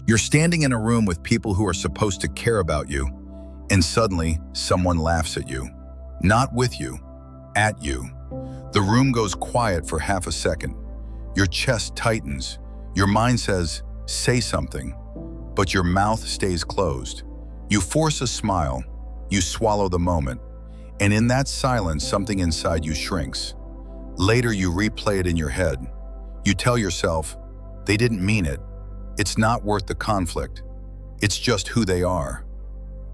You're standing in a room with people who are supposed to care about you, and suddenly someone laughs at you. Not with you, at you. The room goes quiet for half a second. Your chest tightens. Your mind says, say something, but your mouth stays closed. You force a smile. You swallow the moment. And in that silence, something inside you shrinks. Later, you replay it in your head. You tell yourself, they didn't mean it. It's not worth the conflict. It's just who they are.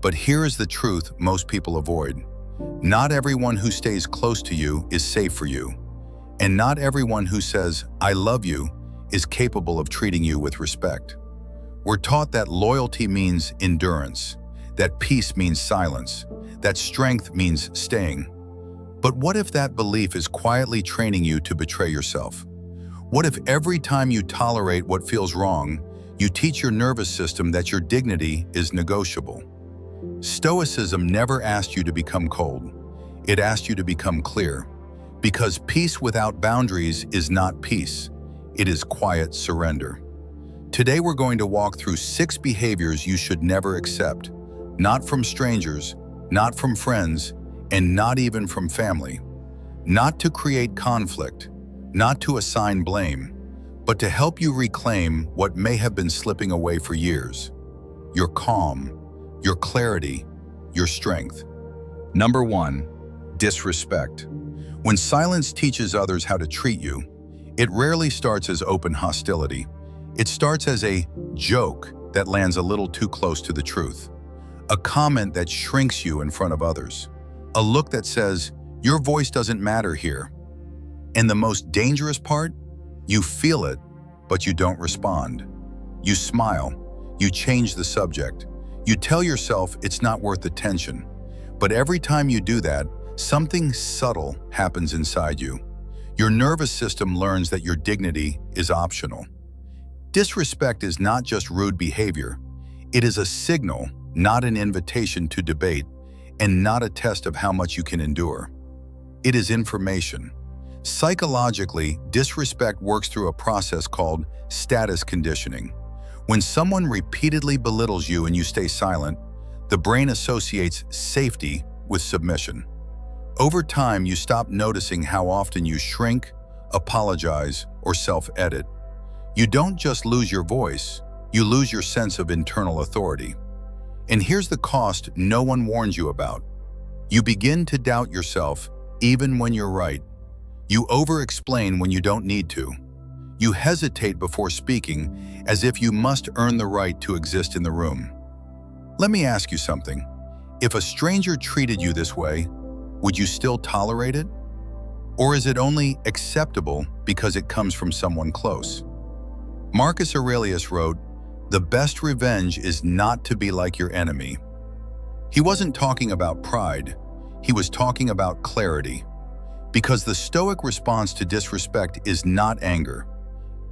But here is the truth most people avoid. Not everyone who stays close to you is safe for you. And not everyone who says, I love you, is capable of treating you with respect. We're taught that loyalty means endurance, that peace means silence, that strength means staying. But what if that belief is quietly training you to betray yourself? What if every time you tolerate what feels wrong, you teach your nervous system that your dignity is negotiable? Stoicism never asked you to become cold. It asked you to become clear. Because peace without boundaries is not peace. It is quiet surrender. Today we're going to walk through 6 behaviors you should never accept. Not from strangers, not from friends, and not even from family. Not to create conflict, not to assign blame, but to help you reclaim what may have been slipping away for years. Your calm, your clarity, your strength. Number 1, disrespect. When silence teaches others how to treat you, it rarely starts as open hostility. It starts as a joke that lands a little too close to the truth. A comment that shrinks you in front of others. A look that says, your voice doesn't matter here. And the most dangerous part? You feel it, but you don't respond. You smile. You change the subject. You tell yourself it's not worth the tension. But every time you do that, something subtle happens inside you. Your nervous system learns that your dignity is optional. Disrespect is not just rude behavior. It is a signal, not an invitation to debate, and not a test of how much you can endure. It is information. Psychologically, disrespect works through a process called status conditioning. When someone repeatedly belittles you and you stay silent, the brain associates safety with submission. Over time, you stop noticing how often you shrink, apologize, or self-edit. You don't just lose your voice, you lose your sense of internal authority. And here's the cost no one warns you about. You begin to doubt yourself even when you're right. You over-explain when you don't need to. You hesitate before speaking as if you must earn the right to exist in the room. Let me ask you something. If a stranger treated you this way, would you still tolerate it? Or is it only acceptable because it comes from someone close? Marcus Aurelius wrote, "The best revenge is not to be like your enemy." He wasn't talking about pride. He was talking about clarity. Because the Stoic response to disrespect is not anger.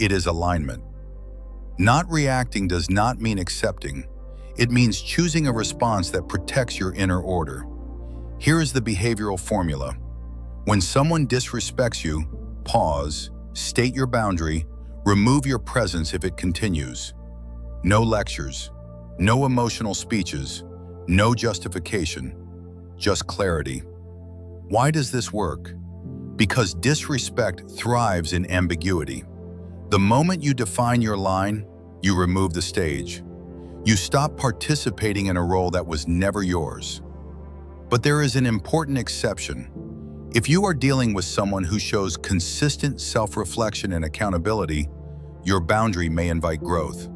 It is alignment. Not reacting does not mean accepting. It means choosing a response that protects your inner order. Here is the behavioral formula. When someone disrespects you, pause, state your boundary, remove your presence if it continues. No lectures, no emotional speeches, no justification, just clarity. Why does this work? Because disrespect thrives in ambiguity. The moment you define your line, you remove the stage. You stop participating in a role that was never yours. But there is an important exception. If you are dealing with someone who shows consistent self-reflection and accountability, your boundary may invite growth.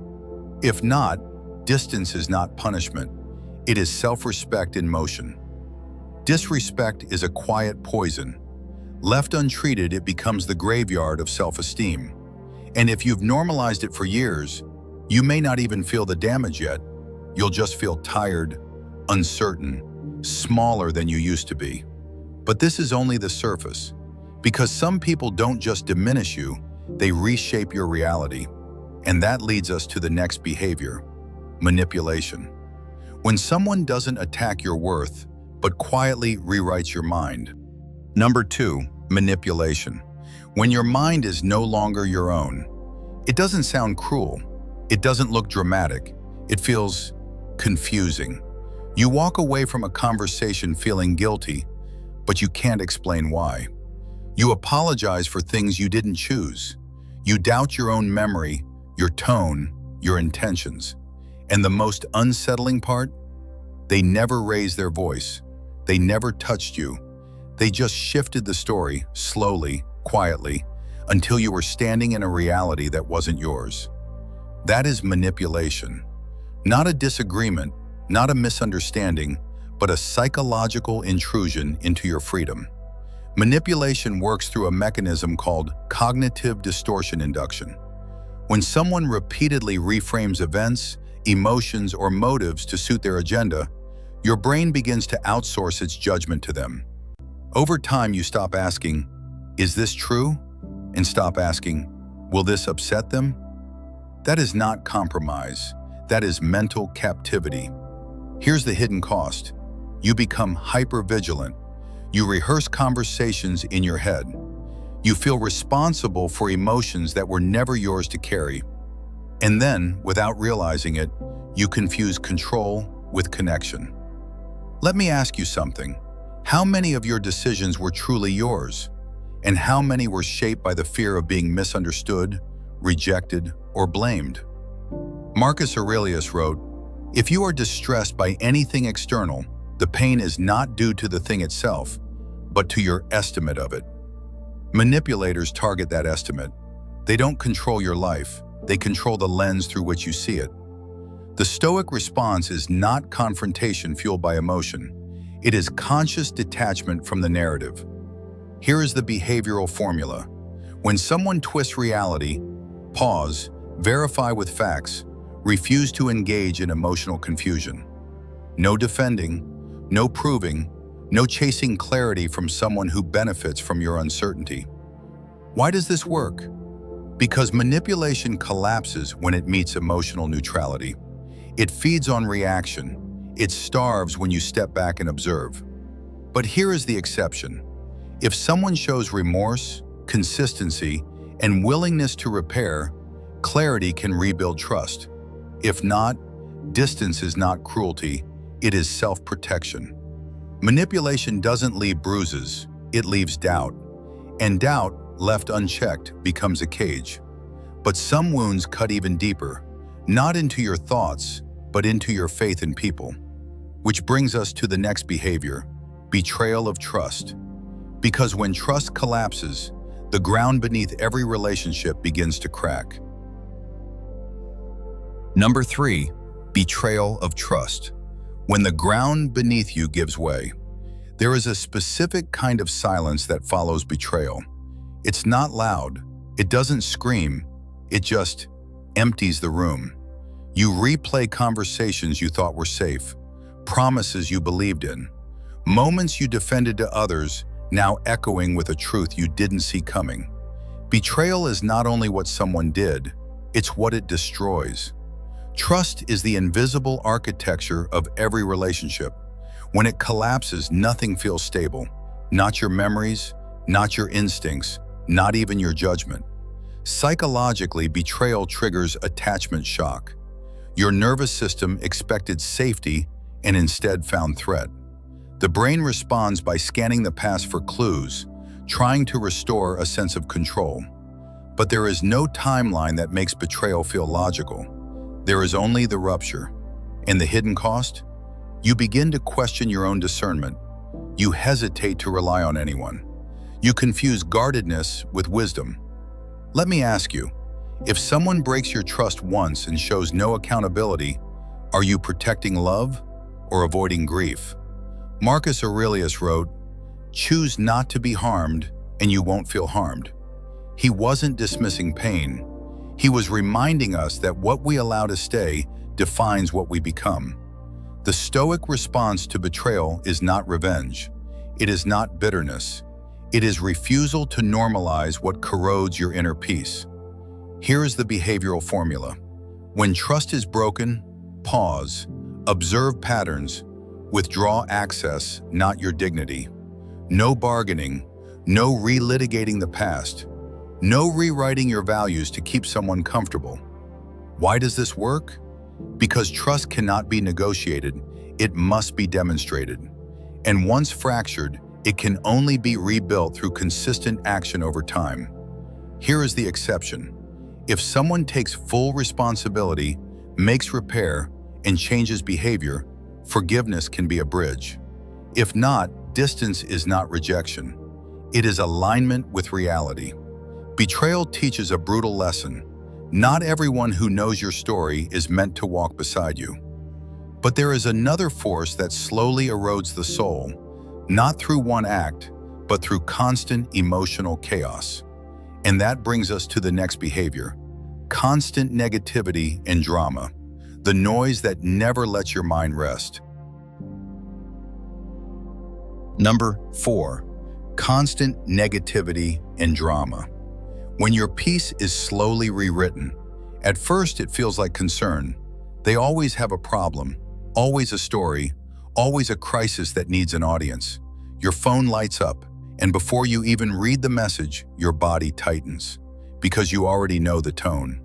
If not, distance is not punishment. It is self-respect in motion. Disrespect is a quiet poison. Left untreated, it becomes the graveyard of self-esteem. And if you've normalized it for years, you may not even feel the damage yet. You'll just feel tired, uncertain, smaller than you used to be. But this is only the surface, because some people don't just diminish you, they reshape your reality. And that leads us to the next behavior, manipulation. When someone doesn't attack your worth, but quietly rewrites your mind. Number 2, manipulation. When your mind is no longer your own. It doesn't sound cruel, It doesn't look dramatic. It feels confusing. You walk away from a conversation feeling guilty, but you can't explain why. You apologize for things you didn't choose. You doubt your own memory, your tone, your intentions. And the most unsettling part? They never raised their voice. They never touched you. They just shifted the story, slowly, quietly, until you were standing in a reality that wasn't yours. That is manipulation. Not a disagreement, not a misunderstanding, but a psychological intrusion into your freedom. Manipulation works through a mechanism called cognitive distortion induction. When someone repeatedly reframes events, emotions, or motives to suit their agenda, your brain begins to outsource its judgment to them. Over time, you stop asking, "Is this true?" and stop asking, "Will this upset them?" That is not compromise. That is mental captivity. Here's the hidden cost. You become hyper-vigilant. You rehearse conversations in your head. You feel responsible for emotions that were never yours to carry. And then, without realizing it, you confuse control with connection. Let me ask you something. How many of your decisions were truly yours? And how many were shaped by the fear of being misunderstood, rejected, or blamed? Marcus Aurelius wrote, "If you are distressed by anything external, the pain is not due to the thing itself, but to your estimate of it." Manipulators target that estimate. They don't control your life. They control the lens through which you see it. The Stoic response is not confrontation fueled by emotion. It is conscious detachment from the narrative. Here is the behavioral formula. When someone twists reality, pause, verify with facts, refuse to engage in emotional confusion. No defending, no proving, no chasing clarity from someone who benefits from your uncertainty. Why does this work? Because manipulation collapses when it meets emotional neutrality. It feeds on reaction. It starves when you step back and observe. But here is the exception. If someone shows remorse, consistency, and willingness to repair, clarity can rebuild trust. If not, distance is not cruelty, it is self-protection. Manipulation doesn't leave bruises, it leaves doubt. And doubt, left unchecked, becomes a cage. But some wounds cut even deeper, not into your thoughts, but into your faith in people. Which brings us to the next behavior, betrayal of trust. Because when trust collapses, the ground beneath every relationship begins to crack. Number 3, betrayal of trust. When the ground beneath you gives way, there is a specific kind of silence that follows betrayal. It's not loud, it doesn't scream, it just empties the room. You replay conversations you thought were safe, promises you believed in, moments you defended to others, now echoing with a truth you didn't see coming. Betrayal is not only what someone did, it's what it destroys. Trust is the invisible architecture of every relationship. When it collapses, nothing feels stable. Not your memories, not your instincts, not even your judgment. Psychologically, betrayal triggers attachment shock. Your nervous system expected safety and instead found threat. The brain responds by scanning the past for clues, trying to restore a sense of control. But there is no timeline that makes betrayal feel logical. There is only the rupture. And the hidden cost? You begin to question your own discernment. You hesitate to rely on anyone. You confuse guardedness with wisdom. Let me ask you, if someone breaks your trust once and shows no accountability, are you protecting love or avoiding grief? Marcus Aurelius wrote, "Choose not to be harmed, and you won't feel harmed." He wasn't dismissing pain. He was reminding us that what we allow to stay defines what we become. The Stoic response to betrayal is not revenge. It is not bitterness. It is refusal to normalize what corrodes your inner peace. Here is the behavioral formula. When trust is broken, pause, observe patterns, withdraw access, not your dignity. No bargaining, no relitigating the past, no rewriting your values to keep someone comfortable. Why does this work? Because trust cannot be negotiated, it must be demonstrated. And once fractured, it can only be rebuilt through consistent action over time. Here is the exception. If someone takes full responsibility, makes repair, and changes behavior, forgiveness can be a bridge. If not, distance is not rejection. It is alignment with reality. Betrayal teaches a brutal lesson. Not everyone who knows your story is meant to walk beside you. But there is another force that slowly erodes the soul, not through one act, but through constant emotional chaos. And that brings us to the next behavior: constant negativity and drama, the noise that never lets your mind rest. Number 4, constant negativity and drama. When your piece is slowly rewritten, at first it feels like concern. They always have a problem, always a story, always a crisis that needs an audience. Your phone lights up, and before you even read the message, your body tightens, because you already know the tone.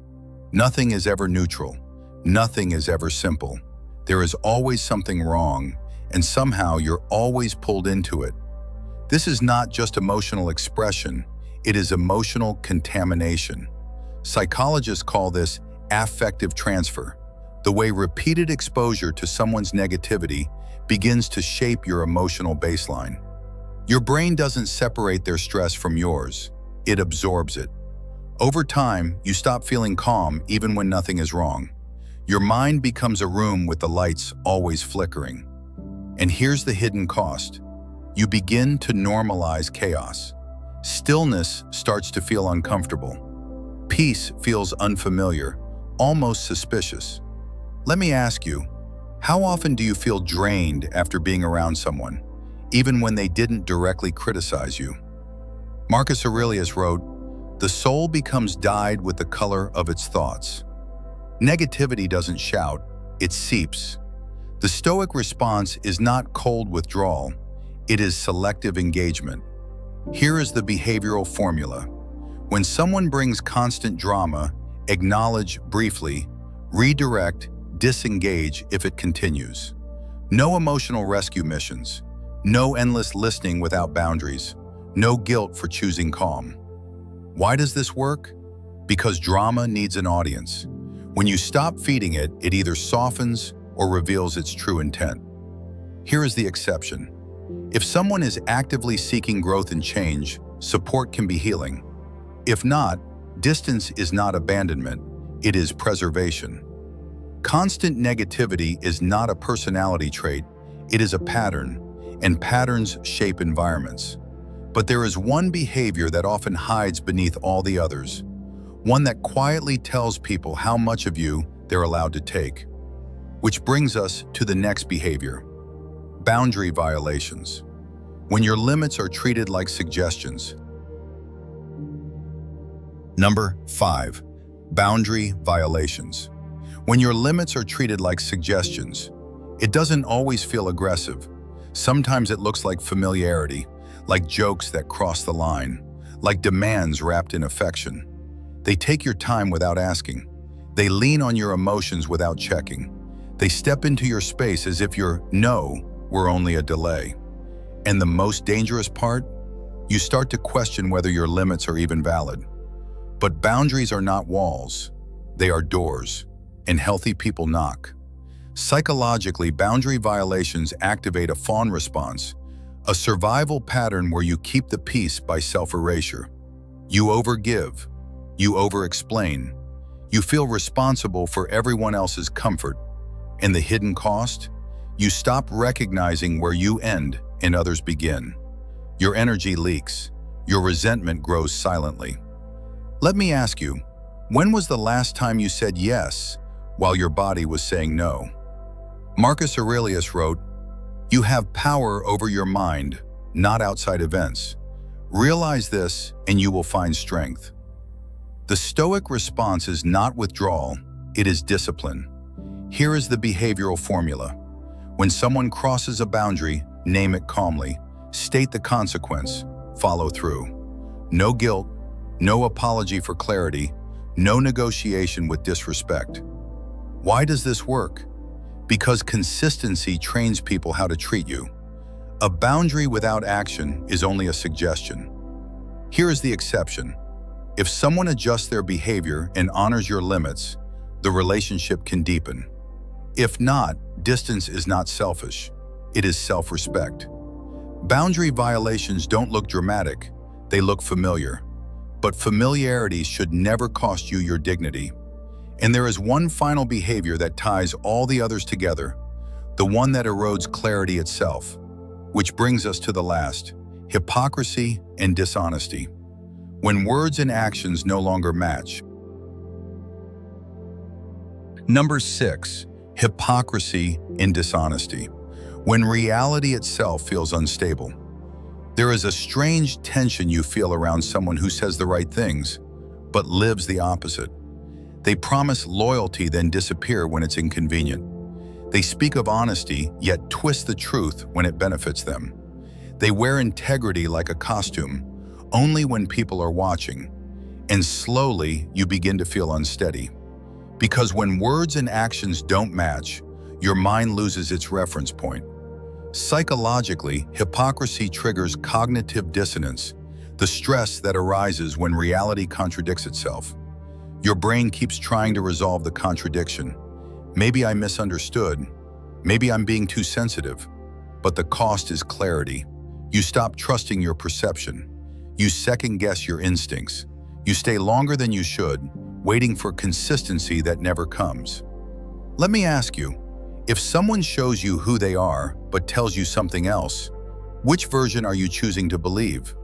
Nothing is ever neutral. Nothing is ever simple. There is always something wrong, and somehow you're always pulled into it. This is not just emotional expression, it is emotional contamination. Psychologists call this affective transfer, the way repeated exposure to someone's negativity begins to shape your emotional baseline. Your brain doesn't separate their stress from yours, it absorbs it. Over time, you stop feeling calm even when nothing is wrong. Your mind becomes a room with the lights always flickering. And here's the hidden cost. You begin to normalize chaos. Stillness starts to feel uncomfortable. Peace feels unfamiliar, almost suspicious. Let me ask you, how often do you feel drained after being around someone, even when they didn't directly criticize you? Marcus Aurelius wrote, "The soul becomes dyed with the color of its thoughts." Negativity doesn't shout, it seeps. The Stoic response is not cold withdrawal, it is selective engagement. Here is the behavioral formula. When someone brings constant drama, acknowledge briefly, redirect, disengage if it continues. No emotional rescue missions. No endless listening without boundaries. No guilt for choosing calm. Why does this work? Because drama needs an audience. When you stop feeding it, it either softens or reveals its true intent. Here is the exception. If someone is actively seeking growth and change, support can be healing. If not, distance is not abandonment, it is preservation. Constant negativity is not a personality trait, it is a pattern, and patterns shape environments. But there is one behavior that often hides beneath all the others, one that quietly tells people how much of you they're allowed to take. Which brings us to the next behavior: boundary violations. When your limits are treated like suggestions. Number 5, boundary violations. When your limits are treated like suggestions, it doesn't always feel aggressive. Sometimes it looks like familiarity, like jokes that cross the line, like demands wrapped in affection. They take your time without asking. They lean on your emotions without checking. They step into your space as if your no were only a delay. And the most dangerous part? You start to question whether your limits are even valid. But boundaries are not walls. They are doors, and healthy people knock. Psychologically, boundary violations activate a fawn response, a survival pattern where you keep the peace by self-erasure. You overgive. You over-explain. You feel responsible for everyone else's comfort. And the hidden cost? You stop recognizing where you end and others begin. Your energy leaks. Your resentment grows silently. Let me ask you, when was the last time you said yes while your body was saying no? Marcus Aurelius wrote, "You have power over your mind, not outside events. Realize this and you will find strength." The Stoic response is not withdrawal, it is discipline. Here is the behavioral formula. When someone crosses a boundary, name it calmly, state the consequence, follow through. No guilt, no apology for clarity, No negotiation with disrespect. Why does this work? Because consistency trains people how to treat you. A boundary without action is only a suggestion. Here is the exception. If someone adjusts their behavior and honors your limits, the relationship can deepen. If not, distance is not selfish. It is self-respect. Boundary violations don't look dramatic. They look familiar. But familiarity should never cost you your dignity. And there is one final behavior that ties all the others together, the one that erodes clarity itself. Which brings us to the last, hypocrisy and dishonesty. When words and actions no longer match. Number 6, hypocrisy and dishonesty. When reality itself feels unstable. There is a strange tension you feel around someone who says the right things, but lives the opposite. They promise loyalty, then disappear when it's inconvenient. They speak of honesty, yet twist the truth when it benefits them. They wear integrity like a costume, only when people are watching. And slowly, you begin to feel unsteady. Because when words and actions don't match, your mind loses its reference point. Psychologically, hypocrisy triggers cognitive dissonance, the stress that arises when reality contradicts itself. Your brain keeps trying to resolve the contradiction. Maybe I misunderstood. Maybe I'm being too sensitive. But the cost is clarity. You stop trusting your perception. You second-guess your instincts. You stay longer than you should, waiting for consistency that never comes. Let me ask you, if someone shows you who they are but tells you something else, which version are you choosing to believe?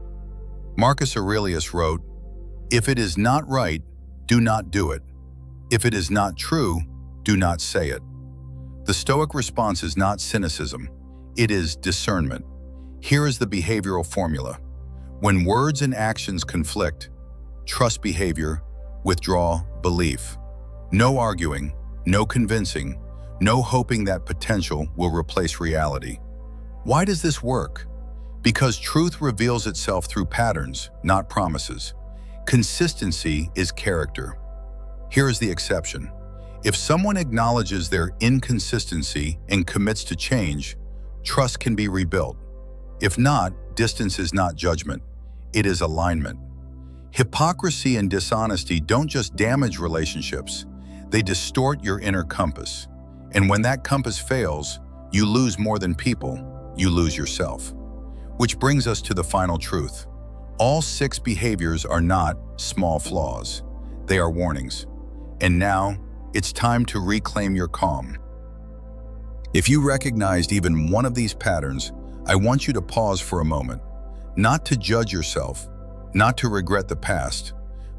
Marcus Aurelius wrote, "If it is not right, do not do it. If it is not true, do not say it." The Stoic response is not cynicism, it is discernment. Here is the behavioral formula. When words and actions conflict, trust behavior, withdraw belief. No arguing, no convincing, no hoping that potential will replace reality. Why does this work? Because truth reveals itself through patterns, not promises. Consistency is character. Here is the exception. If someone acknowledges their inconsistency and commits to change, trust can be rebuilt. If not, distance is not judgment. It is alignment. Hypocrisy and dishonesty don't just damage relationships, they distort your inner compass. And when that compass fails, you lose more than people, you lose yourself. Which brings us to the final truth. All 6 behaviors are not small flaws. They are warnings. And now, it's time to reclaim your calm. If you recognized even one of these patterns, I want you to pause for a moment. Not to judge yourself, not to regret the past,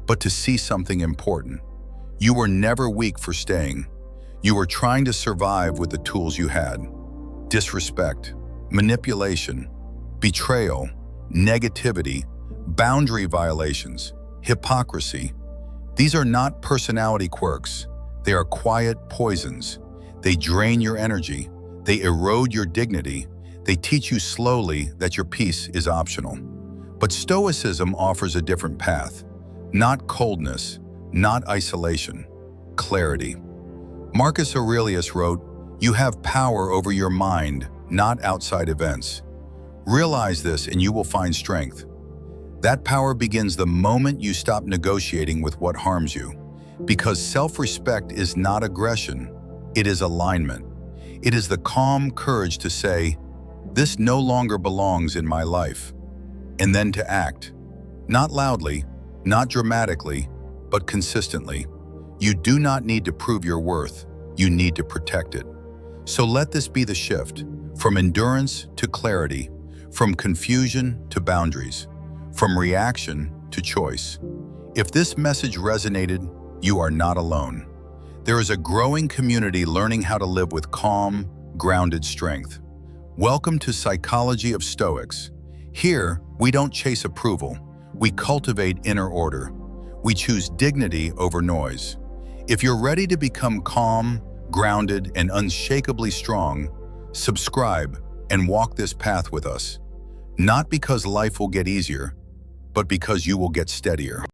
but to see something important. You were never weak for staying. You were trying to survive with the tools you had. Disrespect, manipulation, betrayal, negativity, boundary violations, hypocrisy. These are not personality quirks. They are quiet poisons. They drain your energy. They erode your dignity. They teach you slowly that your peace is optional. But Stoicism offers a different path. Not coldness, not isolation, clarity. Marcus Aurelius wrote, "You have power over your mind, not outside events." Realize this and you will find strength. That power begins the moment you stop negotiating with what harms you. Because self-respect is not aggression, it is alignment. It is the calm courage to say, "This no longer belongs in my life." And then to act. Not loudly, not dramatically, but consistently. You do not need to prove your worth, you need to protect it. So let this be the shift, from endurance to clarity, from confusion to boundaries, from reaction to choice. If this message resonated, you are not alone. There is a growing community learning how to live with calm, grounded strength. Welcome to Psychology of Stoics. Here, we don't chase approval. We cultivate inner order. We choose dignity over noise. If you're ready to become calm, grounded, and unshakably strong, subscribe and walk this path with us. Not because life will get easier, but because you will get steadier.